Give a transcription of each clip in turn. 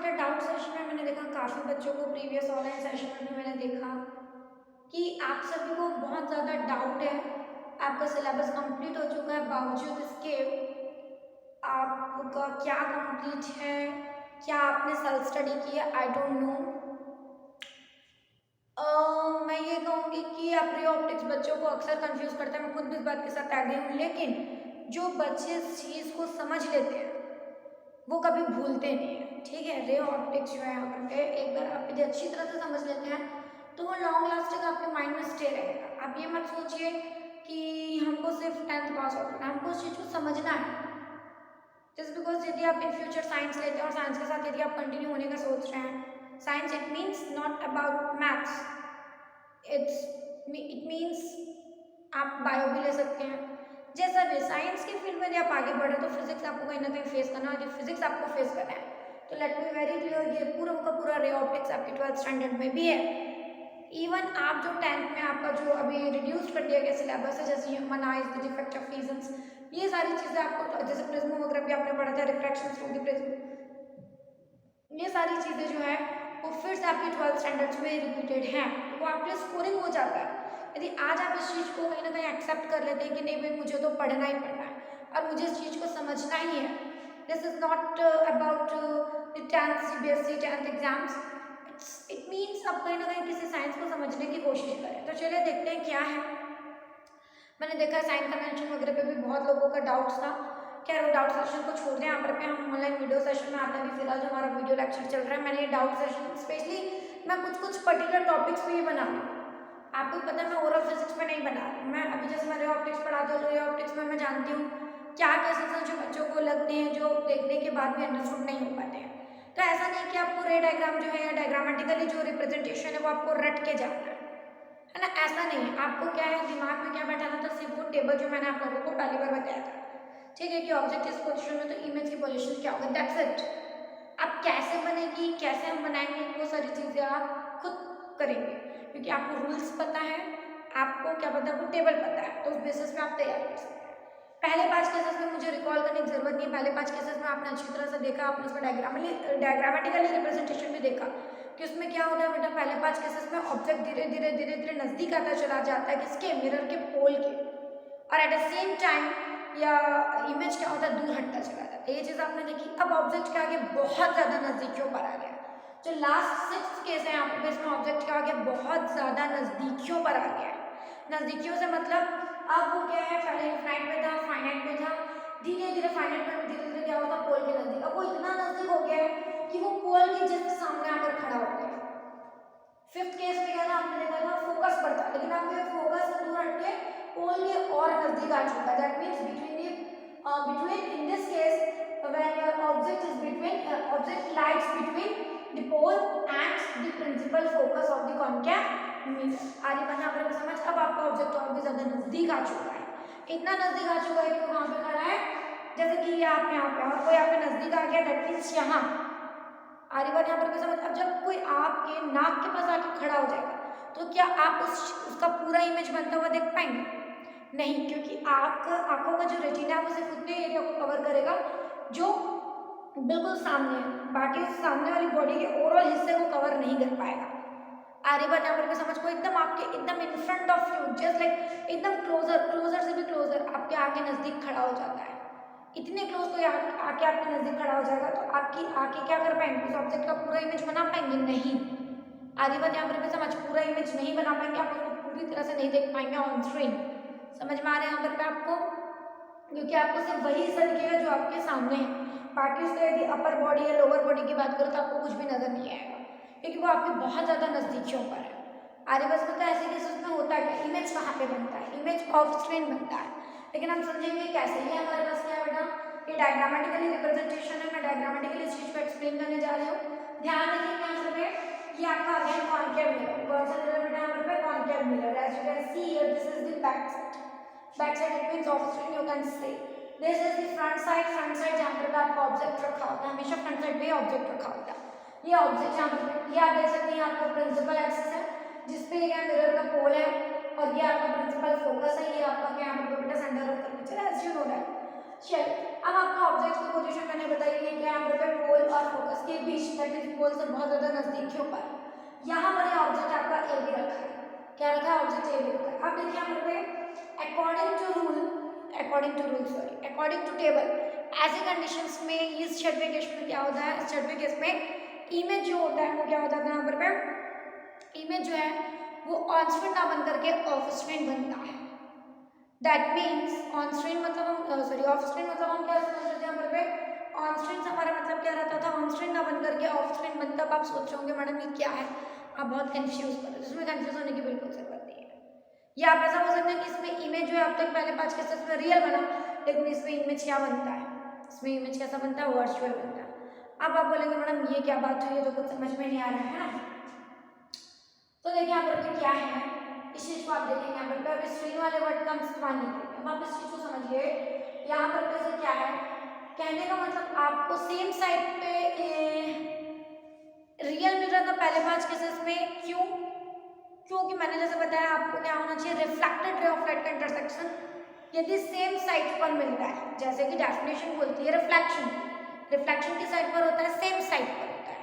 बेटा doubt session में मैंने देखा काफ़ी बच्चों को प्रीवियस ऑनलाइन सेशन में मैंने देखा कि आप सभी को बहुत ज़्यादा डाउट है। आपका सिलेबस कंप्लीट हो चुका है, बावजूद इसके आपका क्या कंप्लीट है, क्या आपने सेल्फ स्टडी किया, आई डोंट नो। मैं ये कहूँगी कि प्री ऑप्टिक्स बच्चों को अक्सर कंफ्यूज करता है, मैं खुद भी इस बात के साथ एग्री हूँ। लेकिन जो बच्चे इस चीज़ को समझ लेते हैं वो कभी भूलते नहीं है। ठीक है, रे ऑप्टिक्स जो है यहाँ पे एक बार आप यदि अच्छी तरह से समझ लेते हैं तो वो लॉन्ग लास्टिंग आपके माइंड में स्टे रहेगा। आप ये मत सोचिए कि हमको सिर्फ 10th पास आउट करना है, हमको उस चीज़ को समझना है। जस्ट बिकॉज यदि आप इन फ्यूचर साइंस लेते हैं और साइंस के साथ यदि आप कंटिन्यू होने का सोच रहे हैं, science it means not about maths, it means आप बायो भी ले सकते हैं। जैसा भी साइंस की फील्ड में यदि आप आगे बढ़े तो फिजिक्स आपको कहीं ना कहीं फेस करना है। यदि फिजिक्स आपको फेस करना है तो लेट मी वेरी क्लियर, ये पूरा का पूरा रे ऑप्टिक्स आपके 12th स्टैंडर्ड में भी है। इवन आप जो 10th में आपका जो अभी रिड्यूस कर दिया गया सिलेबस है, जैसे human eyes, the defect of visions, ये सारी चीज़ें आपको, जैसे प्रिज्म वगैरह भी आपने पढ़ा था, रिफ्रैक्शन थ्रू द प्रिज्म, ये सारी चीज़ें जो है वो फिर से आपके 12th स्टैंडर्ड्स में रिपीटेड हैं, वो आपके स्कोरिंग हो जाता है। यदि आज आप इस चीज़ को कहीं ना कहीं एक्सेप्ट कर लेते हैं कि नहीं भाई मुझे तो पढ़ना ही पढ़ना है और मुझे इस चीज़ को समझना ही है, this is not about the 10th CBSE 10th exams, it means आप कहीं ना कहीं किसी साइंस को समझने की कोशिश करें। तो चलिए देखते हैं क्या है। मैंने देखा है साइन कन्वेंशन वगैरह पे भी बहुत लोगों का डाउट्स था। खैर वो डाउट सेशन को छोड़ दें, यहाँ पर हम ऑनलाइन वीडियो सेशन में आते हैं। अभी फिलहाल जो हमारा वीडियो लेक्चर चल रहा है, मैंने ये डाउट सेशन स्पेशली मैं कुछ पर्टिकुलर टॉपिक्स पे ही बना रही हूँ। आपको पता है मैं ओरल फिजिक्स में नहीं बना रही हूँ। मैं अभी जैसे मैं रे ऑप्टिक्स पढ़ाती हूँ, रे ऑप्टिक्स में मैं जानती हूँ क्या केसेस हैं जो बच्चों को लगते हैं जो देखने के बाद भी अंडरस्टूड नहीं हो पाते हैं। तो ऐसा नहीं कि आपको रे डायग्राम जो है या डायग्रामेटिकली जो रिप्रेजेंटेशन है वो आपको रट के जाना है ना, ऐसा नहीं है। आपको क्या है दिमाग में क्या बैठाना था, सिर्फ वो टेबल जो मैंने आप लोगों को पहली बार बताया था, ठीक है, कि ऑब्जेक्ट इस पोजीशन में तो इमेज की पोजीशन क्या होगा, दैट्स इट। अब कैसे बनेगी, कैसे हम बनाएंगे, वो सारी चीज़ें आप खुद करेंगे क्योंकि आपको रूल्स पता है, आपको क्या पता है, वो टेबल पता है, तो उस बेसिस पे आप तैयार कर सकते हैं। पहले 5 केसेस में मुझे रिकॉल करने की जरूरत नहीं है। पहले 5 केसेस में आपने अच्छी तरह से देखा, आपने उसका डायग्रामेटिकली रिप्रेजेंटेशन भी देखा कि उसमें क्या होता है बेटा। पहले 5 केसेस में ऑब्जेक्ट धीरे धीरे धीरे धीरे नजदीक आता चला जाता है किसके, मिरर के पोल के, और एट द सेम टाइम या इमेज क्या होता है, दूर हटता चला जाता है। ये चीज़ आपने देखी। अब ऑब्जेक्ट के आगे बहुत ज़्यादा नजदीकियों पर आ गया। जो लास्ट 6 केस है यहाँ पर इसमें ऑब्जेक्ट के आगे बहुत ज़्यादा नजदीकियों पर आ गया है। नजदीकियों से मतलब अब वो क्या है, पहले इनफाइनाइट में था, फाइनाइट में था, धीरे धीरे फाइनाइट में धीरे धीरे क्या होता है, पोल के नजदीक। अब वो इतना नजदीक हो गया है कि वो पोल के जस्ट सामने आकर खड़ा हो गया। 5th केस में क्या था, आपने देखा था फोकस पर था, लेकिन अब ये फोकस से दूर हट के पोल के और नजदीक आ चुका है। That means between in this case when your object is between object lies between the pole and the principal focus of the concave mirror। आगे बढ़ना आपको समझ। अब आपका ऑब्जेक्ट और भी ज्यादा नजदीक आ चुका है, इतना नजदीक आ चुका है कि वो कहाँ पे खड़ा है, जैसे कि ये आप यहाँ पे और कोई यहाँ पे नजदीक आ गया, दैट मीन्स यहाँ आरी बात यहाँ पर समझ। अब जब कोई आपके नाक के पास आके खड़ा हो जाएगा तो क्या आप उसका पूरा इमेज बनता हुआ देख पाएंगे? नहीं, क्योंकि आपका आंखों का जो रेटिना है वो सिर्फ उतने एरिया को कवर करेगा जो बिल्कुल सामने है, बाकी सामने वाली बॉडी के ओवरऑल हिस्से को कवर नहीं कर पाएगा। आरी बात यहाँ पर समझ को एकदम आपके एकदम in front of you, just like एकदम क्लोजर से भी क्लोजर आपके आगे नजदीक खड़ा हो जाता है। इतने क्लोज तो आके आपके नजदीक खड़ा हो जाएगा तो आपकी आंखें क्या कर पाएंगे, उस ऑब्जेक्ट का पूरा इमेज बना पाएंगे? नहीं। आधी बात यहाँ पर समझ, पूरा इमेज नहीं बना पाएंगे, आप उसको पूरी तरह से नहीं देख पाएंगे ऑन स्क्रीन। समझ में आ रहा है यहाँ पर आपको? क्योंकि आपको सिर्फ वही हिस्सा दिखेगा जो आपके सामने है, बाकी उसका यदि अपर बॉडी या लोअर बॉडी की बात करो तो आपको कुछ भी नजर नहीं आएगा क्योंकि वो आपके बहुत ज्यादा नजदीकियों पर है। आगे बस मतलब ऐसे केसेस में होता है कि इमेज कहाँ पे बनता है, इमेज ऑफ स्क्रीन बनता है, लेकिन हम समझेंगे कैसे। ये हमारे पास क्या है बेटा, ये डायग्रामेटिकली रिप्रेजेंटेशन है। मैं डायग्रामेटिकली इस चीज को एक्सप्लेन करने जा रही हूँ। ध्यान रखिए यहाँ से ये आपका अगेन कॉनकेव मिरर, कौन सा मिरर बेटा यहाँ पे, concave mirror. As you can see here this is the back side, back side it means of screen, you can say this is the front side जहाँ पर आपका ऑब्जेक्ट रखा होता है, हमेशा फ्रंट साइड पे ऑब्जेक्ट रखा होता है। ये ऑब्जेक्ट यहाँ पर ये आप देख सकते हैं, आपका प्रिंसिपल एक्सिस है जिसपे ये मिरर का पोल है और ये आपका प्रिंसिपल फोकस है। ये आपका क्या यहाँ पर बेटा centre of curvature, as you know that. चलिए अब आपको ऑब्जेक्ट की पोजीशन मैंने बताई है कि यहाँ पर पोल और फोकस के बीच, दैट मींस पोल से बहुत ज्यादा नजदीक के ऊपर यहाँ पर ये ऑब्जेक्ट आपका ए भी रखा है। क्या रखा है? ऑब्जेक्ट ए भी रखा है। अब देखिए यहाँ पर अकॉर्डिंग टू टेबल ऐसे कंडीशंस में इस छठवें केस में क्या होता है? इस छठवें केस में इमेज जो होता है वो क्या होता है? यहाँ पर इमेज जो है वो ऑन स्क्रीन ना बन करके ऑफ स्क्रीन बनता है। दैट मीन्स ऑन स्क्रीन मतलब हम सॉरी ऑफ स्क्रीन मतलब हम क्या समझ रहे थे यहाँ पर? ऑन स्क्रीन से हमारा मतलब क्या रहता था? ऑन स्क्रीन ना बन करके ऑफ स्क्रीन बनता। अब आप सोच रहे होंगे मैडम ये क्या है, आप बहुत कंफ्यूज कर रहे हो। इसमें कंफ्यूज होने की बिल्कुल जरूरत नहीं है। या आप ऐसा हो सकता है कि इसमें इमेज जो है अब तक पहले 5 केसेस में रियल बना, लेकिन इसमें इमेज क्या बनता है? इसमें इमेज कैसा बनता है? वर्चुअल बनता है। अब आप बोलेंगे मैडम ये क्या बात हुई है, तो कुछ समझ में नहीं आ रहा है ना। तो देखिए यहाँ पर क्या है, इस चीज को आप देखेंगे यहाँ पर अभी स्क्रीन वाले वर्ड का हम इस्तेमाल नहीं करेंगे। अब आप इस चीज को समझिए, यहाँ पर कैसे क्या है कहने का मतलब आपको सेम साइड पे रियल मिल रहा था पहले 5 केसेस में। क्यों? क्योंकि मैंने जैसे बताया आपको क्या होना चाहिए? रिफ्लेक्टेड रे ऑफ लाइट का इंटरसेक्शन यदि सेम साइड पर मिल रहा है, जैसे कि डेफिनेशन बोलती है रिफ्लेक्शन की साइड पर होता है, सेम साइड पर होता है,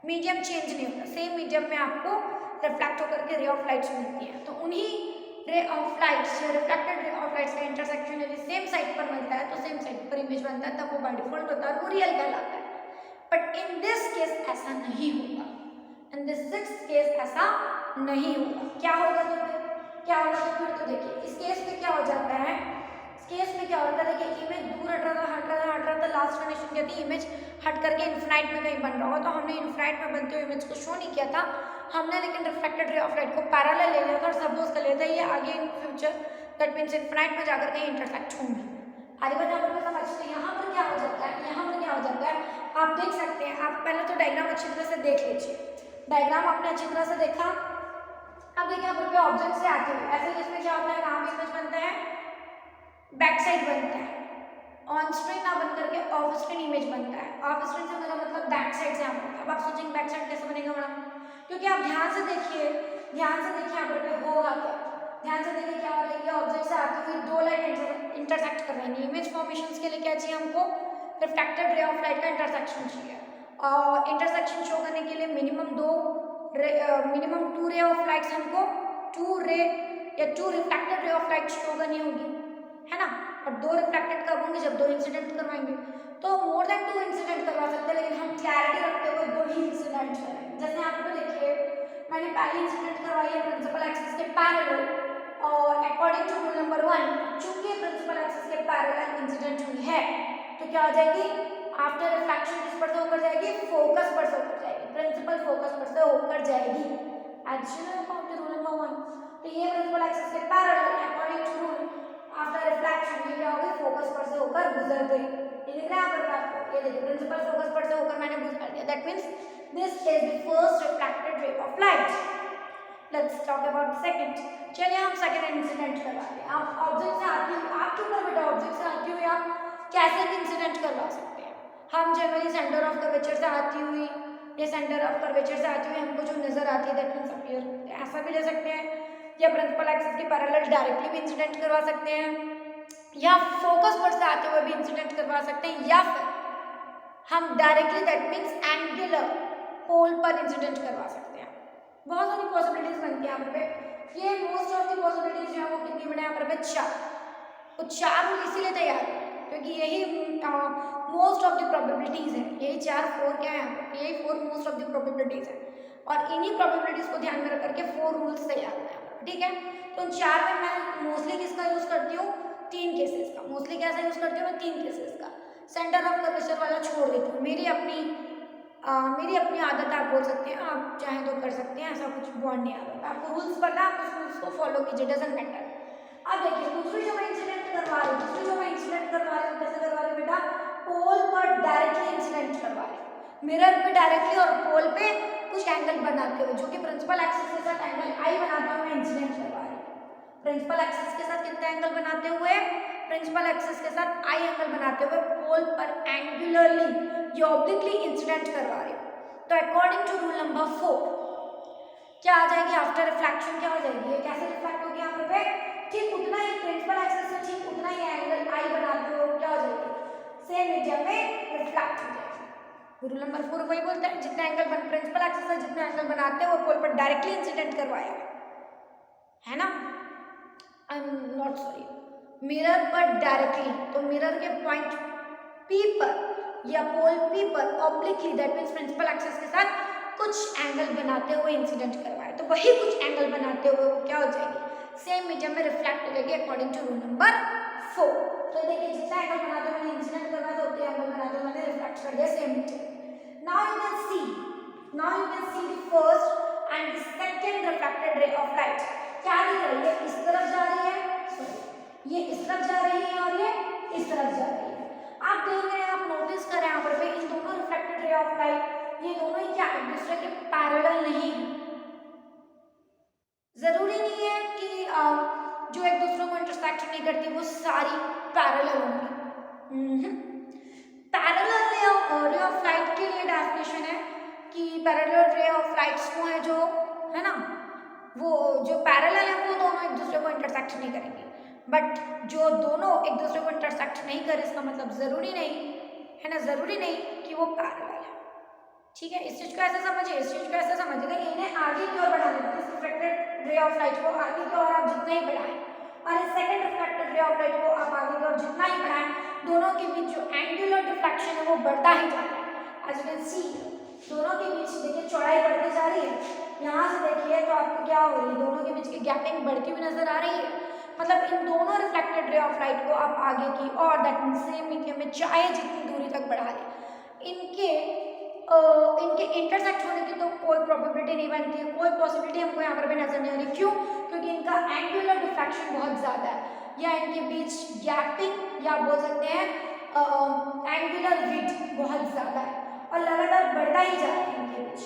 मीडियम चेंज नहीं होता, सेम मीडियम में आपको रिफ्लेक्ट होकर के रे ऑफ लाइट्स मिलती है। तो उन्हीं रे ऑफ लाइट्स या रिफ्लेक्टेड रे ऑफ लाइट्स का इंटरसेक्शन यदि सेम साइड पर मिलता है तो सेम साइड पर इमेज बनता है, तब वो बाय डिफॉल्ट होता है, वो रियल कहलाता है। बट इन दिस केस ऐसा नहीं होगा, इन दिस सिक्स्थ केस ऐसा नहीं होगा। क्या होगा? तो क्या होगा? तो देखिए इस केस में क्या हो जाता है, इस केस में क्या होता है, देखिए इमेज दूर हट रहा था, लास्ट कंडीशन क्या थी? इमेज हट करके इन्फिनाइट में कहीं बन रहा होगा, तो हमने इन्फिनाइट में बनते हुए इमेज को शो नहीं किया था हमने, लेकिन रिफ्लेक्टेड रे ऑफ लाइट को पैरेलल ले लिया था और सपोज कर लिया था ये आगे in future that means infinite में जाकर के इंटरसेक्ट होंगे। आगे बताओ पर समझते यहाँ पर क्या हो जाता है, यहाँ पर क्या हो जाता है आप देख सकते हैं। आप पहले तो डायग्राम अच्छी तरह से देख लीजिए, डायग्राम आपने अच्छी तरह से देखा। अब देखिए यहाँ पर ऑब्जेक्ट से आते हुए ऐसे इसमें क्या होता है, कहाँ पे इमेज बनता है? बैक साइड बनता है, ऑन स्क्रीन ना बन करके ऑफ स्क्रीन इमेज बनता है। ऑफ स्क्रीन से मेरा मतलब बैक साइड से आप, अब आप सोचेंगे बैक साइड कैसे बनेगा मैडम? क्योंकि आप ध्यान से देखिए यहाँ पर होगा क्या, ध्यान से देखिए क्या हो रहा है, ये ऑब्जेक्ट से आती हुई दो लाइट इंटरसेक्ट कर रही है। इमेज फॉर्मेशन के लिए क्या चाहिए हमको? रिफ्लेक्टेड रे ऑफ लाइट का इंटरसेक्शन चाहिए, और इंटरसेक्शन शो करने के लिए मिनिमम 2 रे ऑफ लाइट्स हमको 2 reflected ray of light show करनी होगी, है ना। और 2 रिफ्लेक्टेड कब होंगे? जब 2 इंसिडेंट करवाएंगे। तो मोर देन 2 इंसिडेंट करवा सकते हैं, लेकिन हम क्लैरिटी रखते हुए 2 ही इंसिडेंट करेंगे। जैसे यहाँ पर देखिए मैंने पहली इंसिडेंट करवाई है प्रिंसिपल एक्सिस के पैरेलल, और अकॉर्डिंग टू रूल नंबर 1 चूंकि प्रिंसिपल एक्सिस के पैरेलल इंसिडेंट हुई है तो क्या हो जाएगी? आफ्टर रिफ्लेक्शन किस पर से होकर जाएगी? फोकस पर से होकर जाएगी, प्रिंसिपल फोकस पर से होकर जाएगी। Additional according to rule number 1, तो ये प्रिंसिपल एक्सिस के parallel according to rule after reflection ये क्या होगी? फोकस पर से होकर गुजर गई। ये दिख रहा है यहाँ पर आपको, ये देखिए प्रिंसिपल फोकस पर से होकर मैंने गुजर दिया, that means this is the first reflected ray of light. Let's talk about second. चलिए हम सेकंड इंसिडेंट करवा रहे हैं। आप ऑब्जेक्ट से आती हुई, आप क्यों कर बेटा, ऑब्जेक्ट से आती हुई आप कैसे भी इंसिडेंट करवा सकते हैं। हम जनरली सेंटर ऑफ कर्वेचर से आती हुई, ये सेंटर ऑफ कर्वेचर से आती हुई हमको जो नजर आती है दैट मींस अपीयर, ऐसा भी ले सकते हैं, या प्रिंसिपल एक्सिस के पैरेलल डायरेक्टली भी इंसिडेंट करवा सकते हैं, या फोकस पर से आते हुए भी इंसिडेंट करवा सकते हैं, या फिर हम डायरेक्टली दैट मींस एंगुलर पोल पर इंसिडेंट करवा सकते हैं। बहुत सारी पॉसिबिलिटीज बनती है यहाँ पे। ये मोस्ट ऑफ द पॉसिबिलिटीज जो है वो कितनी बने यहाँ पर? 4। तो 4 रूल इसीलिए तैयार है क्योंकि यही मोस्ट ऑफ द प्रोबेबिलिटीज है, यही 4 क्या है, यही 4 मोस्ट ऑफ द प्रोबेबिलिटीज है, और इन्हीं प्रोबेबिलिटीज को ध्यान में रख करके 4 रूल्स तैयार हुए हैं, ठीक है। तो 4 में मैं मोस्टली किसका यूज करती हूँ? 3 केसेस का। मोस्टली कैसा यूज करती हूँ मैं? 3 केसेस का। सेंटर ऑफ कर्वेचर वाला छोड़ देती हूँ, मेरी अपनी आदत आप बोल सकते हैं, आप चाहें तो कर सकते हैं, ऐसा कुछ बॉन्ड नहीं आता। आपको रूल्स पता है, आप उस रूल्स को फॉलो कीजिए, डजंट मैटर। अब देखिए दूसरी जो मैं इंसिडेंट करवा रही हूँ, कैसे करवा रही हूँ बेटा? पोल पर डायरेक्टली इंसिडेंट करवा रही हूँ, मिरर पे डायरेक्टली और पोल पे कुछ एंगल बनाते हुए, जो कि प्रिंसिपल एक्सिस के साथ एंगल आई बनाते हुए मैं इंसिडेंट करवा रही हूँ। प्रिंसिपल एक्सिस के साथ कितने एंगल बनाते हुए? प्रिंसिपल एक्सिस के साथ आई एंगल बनाते हुए पोल पर एंगुलरली या ऑब्लिकली इंसिडेंट करवा रही हूँ। तो अकॉर्डिंग टू रूल नंबर 4 क्या आ जाएगी? आफ्टर रिफ्लेक्शन क्या हो जाएगी? ये कैसे रिफ्लेक्ट होगी यहाँ पे? ठीक उतना ही प्रिंसिपल एक्सिस से ठीक उतना ही एंगल आई बनाते हुए क्या हो जाएगी? रूल नंबर 4 वही बोलता है जितने एंगल बन प्रिंसिपल एक्सिस है जितने एंगल बनाते हैं वो पोल पर डायरेक्टली इंसिडेंट करवाया है ना। I am not sorry mirror पर डायरेक्टली, तो मिरर के पॉइंट पी पर या पोल पी पर obliquely that means principal axis के साथ कुछ एंगल बनाते हुए इंसिडेंट करवाया, तो वही कुछ एंगल बनाते हुए वो क्या हो जाएगी सेम मीडियम में रिफ्लेक्ट हो जाएगी अकॉर्डिंग टू रूल नंबर 4। तो देखिए जितना एंगल बनाते हुए मैंने इंसिडेंट करवाया तो उतने एंगल बनाते हुए मैंने रिफ्लेक्ट कर दिया same medium. Now you can see the first and the second refracted ray of light क्या दिख रही है, इस तरफ जा रही है, ये इस तरफ जा रही है और ये इस तरफ जा रही है। आप देख रहे हैं, आप नोटिस कर रहे हैं यहाँ पर पे इन दोनों रिफ्लेक्टेड रे ऑफ लाइट ये दोनों ही क्या एक दूसरे के पैरेलल नहीं है। जरूरी नहीं है कि जो एक दूसरे को इंटरसेक्ट नहीं करती वो सारी पैरेलल होंगी। पैरेलल रे ऑफ लाइट के लिए डेफिनेशन है कि पैरेलल रे ऑफ लाइट्स वो है जो है ना, वो जो पैरेलल है वो दोनों एक दूसरे को इंटरसेक्ट नहीं करेंगे, बट जो दोनों एक दूसरे को इंटरसेक्ट नहीं करे इसका मतलब जरूरी नहीं है ना, जरूरी नहीं कि वो पैरेलल है। ठीक है, इस चीज को ऐसे समझिए, इस चीज को ऐसे समझिएगा इन्हें आगे की ओर बढ़ाने का, इस रिफ्लेक्टेड रे ऑफ लाइट को आगे की ओर आप जितना ही बढ़ाएं और इस second reflected ray of light को आप आगे की ओर जितना ही बढ़ाएं दोनों के बीच जो एंगुलर डिफ्लेक्शन है वो बढ़ता ही जा रहा है। एज यू कैन सी दोनों के बीच देखिए चौड़ाई बढ़ती जा रही है, यहाँ से देखिए तो आपको क्या हो रही है, दोनों के बीच की गैपिंग बढ़ती हुई नजर आ रही है। मतलब इन दोनों रिफ्लेक्टेड रे ऑफ लाइट को आप आगे की और दैट मींस सेम मीडियम में चाहे जितनी दूरी तक बढ़ा लें इनके इंटरसेक्ट होने की तो कोई प्रोबेबिलिटी नहीं बनती है, कोई पॉसिबिलिटी हमको यहाँ पर भी नजर नहीं आ रही। क्यों? क्योंकि इनका एंगुलर डिफ्रैक्शन बहुत ज़्यादा है या इनके बीच गैपिंग या बोल सकते हैं एंगुलर विड्थ बहुत ज़्यादा है और लगातार बढ़ता ही जा रहा है इनके बीच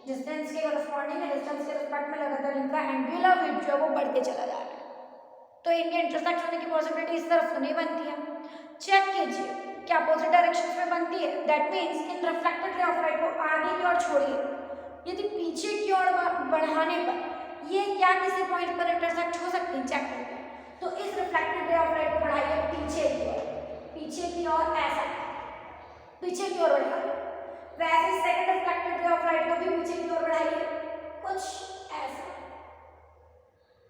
डिस्टेंस के करस्पॉन्डिंग है, डिस्टेंस के रिस्पेक्ट में लगातार इनका एंगुलर विड्थ जो है वो बढ़ते चला जा रहा है। तो इनके इंटरसेक्ट होने की पॉसिबिलिटी इस तरफ तो नहीं बनती है। चेक कीजिए क्या अपोजिट डायरेक्शन में बनती है, that means in reflected ray of light को आगे की ओर छोड़िए, यदि पीछे की ओर बढ़ाने पर ये क्या किसी पॉइंट पर इंटरसेक्ट हो सकती है, चेक करते हैं। तो इस रिफ्लेक्टेड रे ऑफ लाइट को बढ़ाइए पीछे की ओर, पीछे की ओर ऐसा पीछे की ओर बढ़ाइए, वैसे second reflected ray of light को भी पीछे की ओर बढ़ाइए कुछ ऐसा।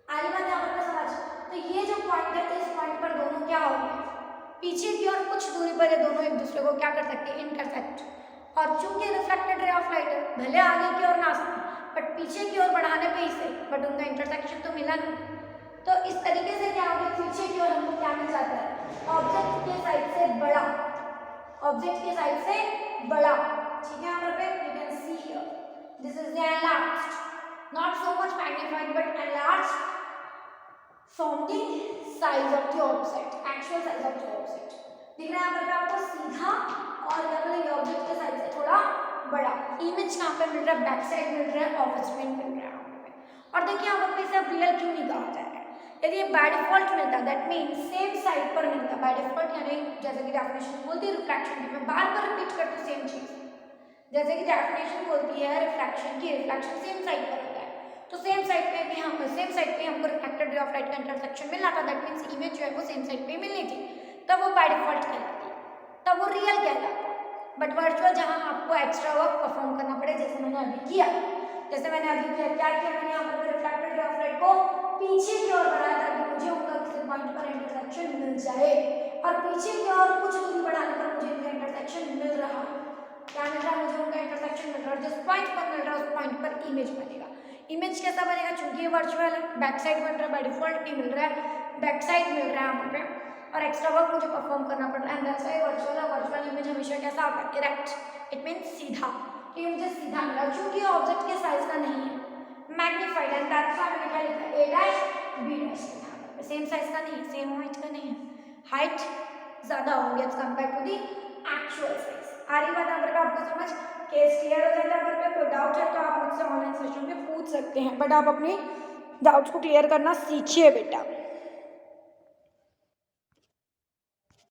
आगे बात यहाँ पर समझ, तो ये जो पॉइंट है इस पॉइंट पर दोनों क्या हो गए पीछे की ओर कुछ दूरी पर ये दोनों एक दूसरे को क्या कर सकते हैं इंटरसेक्ट, और चूंकि रिफ्लेक्टेड रे ऑफ लाइट है भले आगे की ओर ना सके बट पीछे की ओर बढ़ाने पे ही सही, बट उनका इंटरसेक्शन तो मिला नहीं। तो इस तरीके से क्या होगा पीछे की ओर हमको क्या मिल जाता है ऑब्जेक्ट के साइड से बड़ा, ऑब्जेक्ट के साइड से बड़ा। ठीक है, यहाँ पे you can see here this is the enlarged, not so much magnified but enlarged from the size of the object, actual size of the object दिख रहा है यहाँ पर आपको सीधा और क्या बोलेंगे ऑब्जेक्ट के साइड से थोड़ा बड़ा। इमेज कहाँ पे मिल रहा है, बैक साइड मिल रहा है, ऑफिस में मिल रहा है यहाँ पे। और देखिए यहाँ पर इसे अब रियल क्यों नहीं कहा जा रहा है, यदि ये बाय डिफॉल्ट मिलता दैट मीन्स सेम साइड पर मिलता, बाय डिफॉल्ट यानी जैसे कि डेफिनेशन बोलती है रिफ्लेक्शन की, मैं बार बार रिपीट करती हूँ सेम चीज, जैसे कि डेफिनेशन बोलती है रिफ्लेक्शन की, रिफ्लेक्शन सेम साइड पर होता है, तो सेम साइड पे भी हम सेम साइड पे हमको रिफ्लेक्टेड रे ऑफ लाइट का इंटरसेक्शन मिलना था, दैट मींस इमेज जो है वो सेम साइड पे मिलनी थी, तब वो बाय डिफॉल्ट कहलाती, तब वो रियल कहलाता। बट वर्चुअल जहां आपको एक्स्ट्रा वर्क परफॉर्म करना पड़े जैसे मैंने अभी किया, जैसे मैंने अभी किया क्या किया मैंने यहाँ पर रिफ्लेक्टेड रे ऑफ लाइट को पीछे की ओर बढ़ाया ताकि मुझे उनका किसी पॉइंट पर इंटरसेक्शन मिल जाए, और पीछे की ओर कुछ दूरी बढ़ाने पर मुझे उनका इंटरसेक्शन मिल रहा है। क्या मिल रहा है मुझे उनका इंटरसेक्शन मिल रहा है, जिस पॉइंट पर मिल रहा है उस पॉइंट पर इमेज बनेगा। इमेज कैसा बनेगा, चूंकि ये वर्चुअल है बैक साइड बन रहा है, बाय डिफॉल्ट नहीं मिल रहा है, बैक साइड मिल रहा है यहाँ पे और एक्स्ट्रा वर्क मुझे परफॉर्म करना पड़ रहा है। दैट्स व्हाई वर्चुअल है, वर्चुअल इमेज हमेशा कैसा होता है इरेक्ट, इट मींस सीधा, कि मुझे सीधा मिला क्योंकि ऑब्जेक्ट के साइज का नहीं है, मैग्नीफाइड एंड दैट्स व्हाई मैंने क्या लिखा a dash b dash, same size का नहीं है, सेम हाइट का नहीं है, हाइट ज्यादा होगी as compare to the actual size. आ रही बात यहाँ पर आपको समझ, केस क्लियर हो जाता है। अगर कोई डाउट है तो आप मुझसे ऑनलाइन सेशन में पूछ सकते हैं, बट आप अपनी डाउट्स को क्लियर करना सीखिए बेटा।